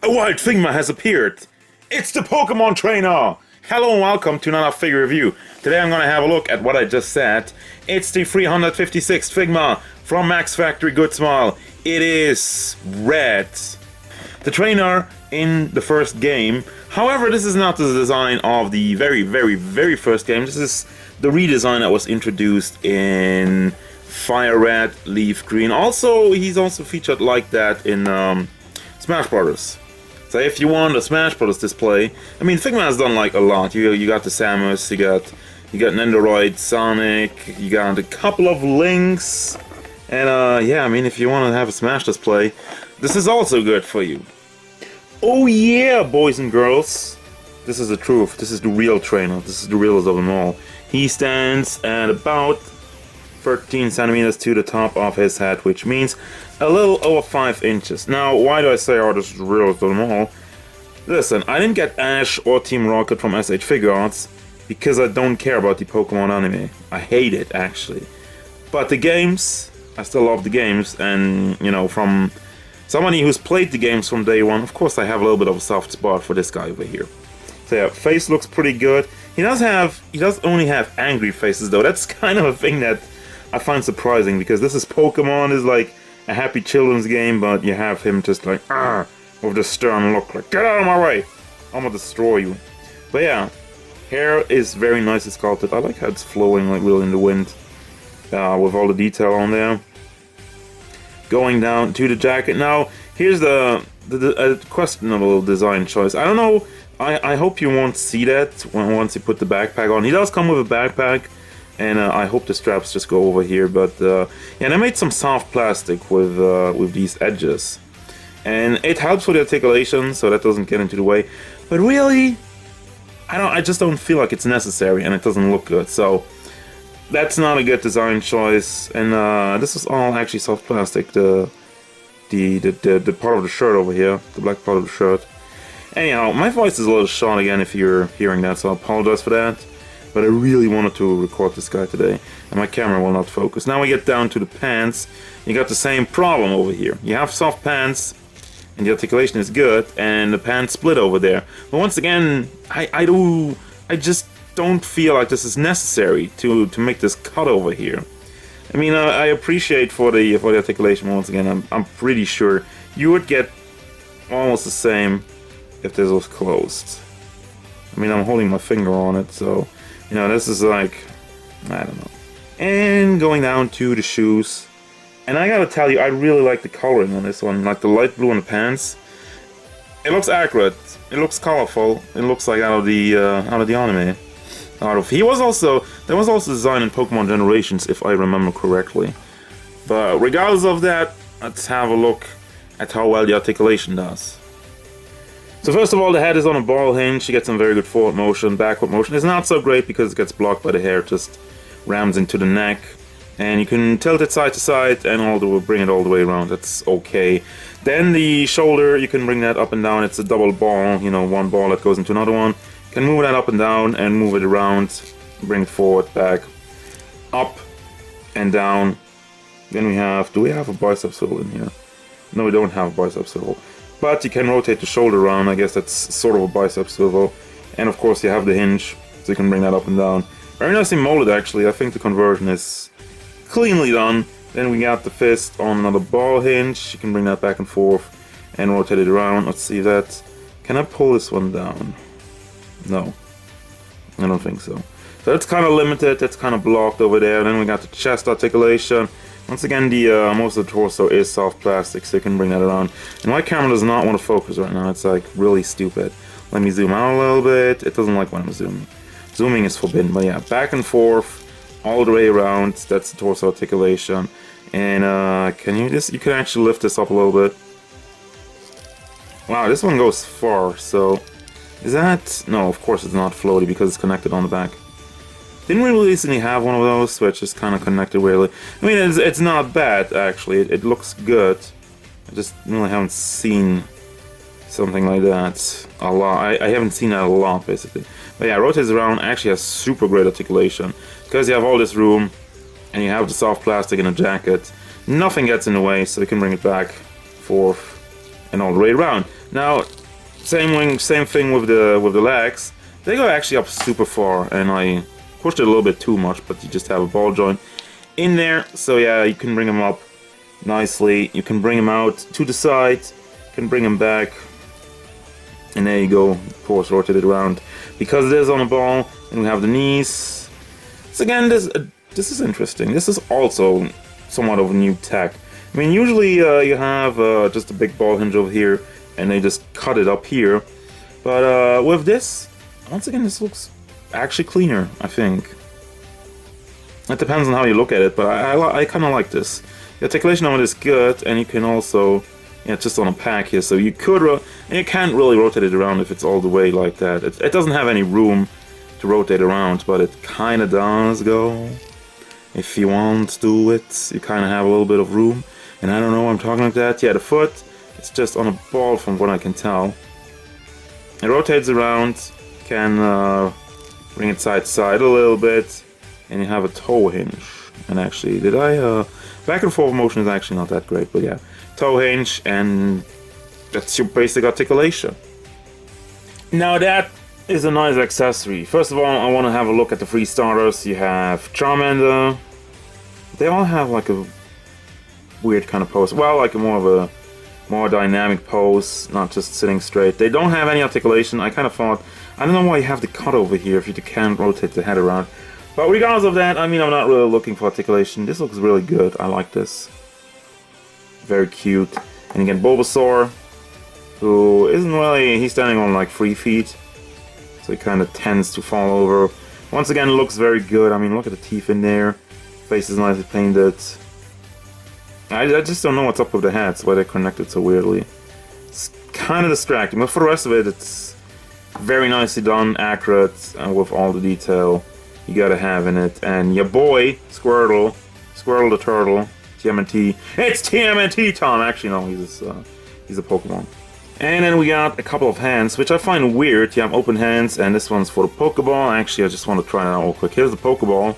A wild Figma has appeared! It's the Pokemon Trainer! Hello and welcome to another figure review. Today I'm gonna have a look at what I just said. It's the 356th Figma from Max Factory Good Smile. It is red. The trainer in the first game. However, this is not the design of the very first game. This is the redesign that was introduced in Fire Red, Leaf Green. Also, he's also featured like that in Smash Brothers. So if you want a Smash Brothers display, I mean, Figma has done like a lot. You got the Samus, you got Nendoroid, Sonic, you got a couple of Links, and yeah, I mean, if you want to have a Smash display, this is also good for you. Oh yeah, boys and girls, this is the truth. This is the real trainer. This is the realest of them all. He stands at about 13 centimeters to the top of his head, which means a little over 5 inches. Now, why do I say, oh, this is the realest of them all? Listen, I didn't get Ash or Team Rocket from SH Figure Arts because I don't care about the Pokemon anime. I hate it, actually. But the games, I still love the games, and, you know, from somebody who's played the games from day one, of course I have a little bit of a soft spot for this guy over here. So yeah, face looks pretty good. He does only have angry faces though. That's kind of a thing that I find surprising, because this is Pokemon, is like a happy children's game, but you have him just like, with the stern look, like, get out of my way, I'm gonna destroy you. But yeah, hair is very nicely sculpted. I like how it's flowing like really in the wind, with all the detail on there. Going down to the jacket. Now, here's the questionable design choice. I don't know, I hope you won't see that once you put the backpack on. He does come with a backpack, and I hope the straps just go over here, but yeah, they made some soft plastic with these edges, and it helps with the articulation, so that doesn't get into the way. But really, I just don't feel like it's necessary, and it doesn't look good. So that's not a good design choice. And this is all actually soft plastic. The part of the shirt over here, the black part of the shirt. Anyhow, my voice is a little short again if you're hearing that, so I apologize for that. But I really wanted to record this guy today, and my camera will not focus. Now we get down to the pants. You got the same problem over here. You have soft pants, and the articulation is good, and the pants split over there. But once again, I just don't feel like this is necessary to make this cut over here. I mean, I appreciate for the articulation. Once again, I'm pretty sure you would get almost the same if this was closed. I mean, I'm holding my finger on it, so you know, this is like, I don't know. And going down to the shoes. And I gotta tell you, I really like the coloring on this one. Like the light blue on the pants. It looks accurate. It looks colorful. It looks like out of the anime. There was also design in Pokemon Generations, if I remember correctly. But regardless of that, let's have a look at how well the articulation does. So first of all, the head is on a ball hinge. You get some very good forward motion. Backward motion is not so great because it gets blocked by the hair. It just rams into the neck. And you can tilt it side to side and bring it all the way around. That's okay. Then the shoulder, you can bring that up and down. It's a double ball, you know, one ball that goes into another one. You can move that up and down and move it around. Bring it forward, back, up and down. Then we have, do we have a bicep swivel in here? No, we don't have a bicep swivel. But you can rotate the shoulder around. I guess that's sort of a bicep swivel. And of course you have the hinge, so you can bring that up and down. Very nicely molded, actually. I think the conversion is cleanly done. Then we got the fist on another ball hinge. You can bring that back and forth and rotate it around. Let's see that. Can I pull this one down? No, I don't think so. So that's kind of limited. That's kind of blocked over there. Then we got the chest articulation. Once again, the most of the torso is soft plastic, so you can bring that around. And my camera does not want to focus right now. It's like really stupid. Let me zoom out a little bit. It doesn't like when I'm zooming. Zooming is forbidden, but yeah, back and forth, all the way around. That's the torso articulation. And you can actually lift this up a little bit. Wow, this one goes far. So is that? No, of course it's not floaty because it's connected on the back. Didn't we recently have one of those, which is kind of connected weirdly. I mean, it's not bad, actually. It looks good. I just really haven't seen something like that a lot. I haven't seen that a lot, basically. But yeah, rotates around, actually has super great articulation. Because you have all this room, and you have the soft plastic in a jacket. Nothing gets in the way, so you can bring it back, forth, and all the way around. Now, same thing with the legs. They go actually up super far, and I pushed it a little bit too much, but you just have a ball joint in there. So yeah, you can bring them up nicely. You can bring them out to the side. You can bring them back, and there you go. Of course, rotate it around because it is on a ball, and we have the knees. So again, this is interesting. This is also somewhat of a new tech. I mean, usually you have just a big ball hinge over here, and they just cut it up here. But with this, once again, this looks actually cleaner, I think. It depends on how you look at it, but I kind of like this. The articulation on it is good, and you can also, yeah, it's just on a pack here, so you could, and you can't really rotate it around if it's all the way like that. It doesn't have any room to rotate around, but it kind of does go. If you want to do it, you kind of have a little bit of room. And I don't know, I'm talking like that. Yeah, the foot, it's just on a ball from what I can tell. It rotates around, can bring it side to side a little bit, and you have a toe hinge. And actually, back and forth motion is actually not that great, but yeah. Toe hinge, and that's your basic articulation. Now that is a nice accessory. First of all, I want to have a look at the free starters. You have Charmander. They all have like a weird kind of pose. Well, like a more dynamic pose, not just sitting straight. They don't have any articulation. I kind of thought, I don't know why you have the cut over here if you can't rotate the head around. But regardless of that, I mean, I'm not really looking for articulation. This looks really good. I like this. Very cute. And again, Bulbasaur, who isn't really, he's standing on like 3 feet. So he kind of tends to fall over. Once again, it looks very good. I mean, look at the teeth in there. Face is nicely painted. I just don't know what's up with the hats, why they're connected so weirdly. It's kind of distracting, but for the rest of it, it's very nicely done, accurate, with all the detail you gotta have in it. And your boy, Squirtle the Turtle, TMNT. It's TMNT Tom! Actually, no, he's a Pokemon. And then we got a couple of hands, which I find weird. You have open hands, and this one's for the Pokeball. Actually, I just want to try it out real quick. Here's the Pokeball.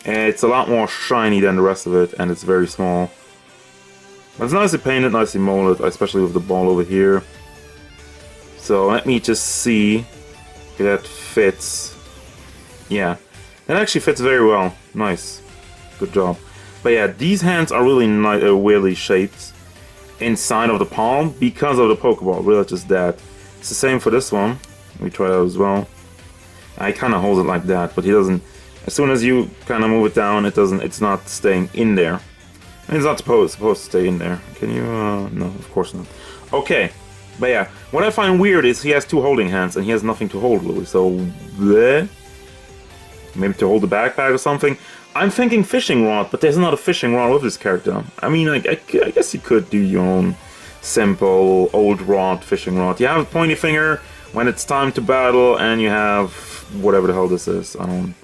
It's a lot more shiny than the rest of it, and it's very small. But it's nicely painted, nicely molded, especially with the ball over here. So let me just see if that fits. Yeah, that actually fits very well. Nice. Good job. But yeah, these hands are really weirdly shaped inside of the palm because of the Pokeball. Really, just that. It's the same for this one. Let me try that as well. I kind of hold it like that, but he doesn't. As soon as you kind of move it down, it doesn't. It's not staying in there. And it's not supposed to stay in there. Can you? No, of course not. Okay, but yeah, what I find weird is he has 2 holding hands and he has nothing to hold really. So, bleh. Maybe to hold the backpack or something. I'm thinking fishing rod, but there's not a fishing rod with this character. I mean, I guess you could do your own simple old rod, fishing rod. You have a pointy finger when it's time to battle, and you have whatever the hell this is. I don't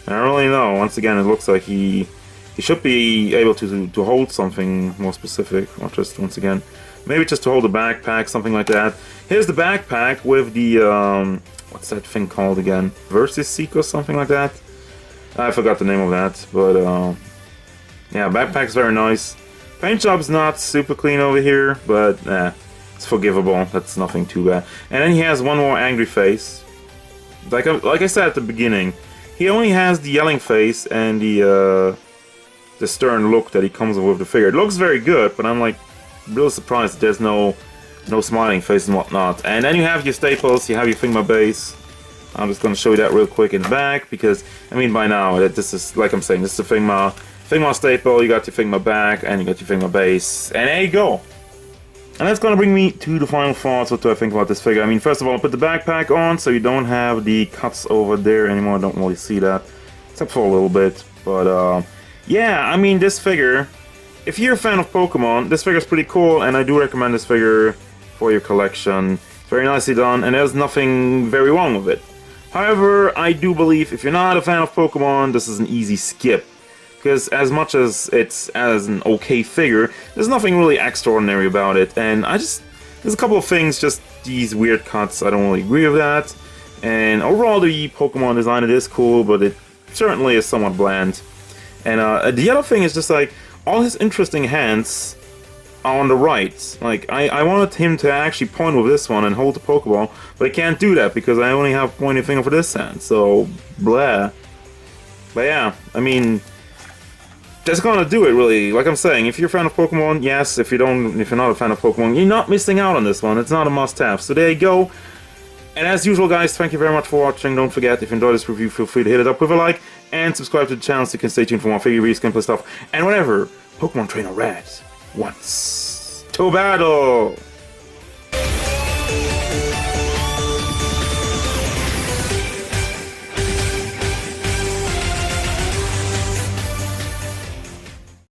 really know. Once again, it looks like he should be able to hold something more specific, or just, once again, maybe just to hold a backpack, something like that. Here's the backpack with the, what's that thing called again? Versus Seek or something like that? I forgot the name of that, but, yeah, backpack's very nice. Paint job's not super clean over here, but, it's forgivable. That's nothing too bad. And then he has one more angry face. Like I said at the beginning, he only has the yelling face and the stern look that he comes with the figure. It looks very good, but I'm like real surprised that there's no smiling face and whatnot. And then you have your staples, you have your Figma base. I'm just going to show you that real quick in the back, because I mean by now this is, like I'm saying, this is a Figma staple. You got your Figma back and you got your Figma base, and there you go. And that's going to bring me to the final thoughts. What do I think about this figure? I mean, first of all, put the backpack on so you don't have the cuts over there anymore. I don't really see that, except for a little bit. But yeah, I mean, this figure, if you're a fan of Pokemon, this figure is pretty cool, and I do recommend this figure for your collection. It's very nicely done, and there's nothing very wrong with it. However, I do believe if you're not a fan of Pokemon, this is an easy skip. Because as much as it's as an okay figure, there's nothing really extraordinary about it. And there's a couple of things, just these weird cuts, I don't really agree with that. And overall, the Pokemon design, it is cool, but it certainly is somewhat bland. And the other thing is just like, all his interesting hands on the right. Like, I wanted him to actually point with this one and hold the Pokeball, but I can't do that because I only have pointing finger for this hand, so blah. But yeah, I mean, that's gonna do it really. Like I'm saying, if you're a fan of Pokemon, yes. If you're not a fan of Pokemon, you're not missing out on this one. It's not a must-have. So there you go. And as usual, guys, thank you very much for watching. Don't forget, if you enjoyed this review, feel free to hit it up with a like and subscribe to the channel so you can stay tuned for more figure reviews, gameplay stuff, and whatever Pokemon Trainer Red wants to battle.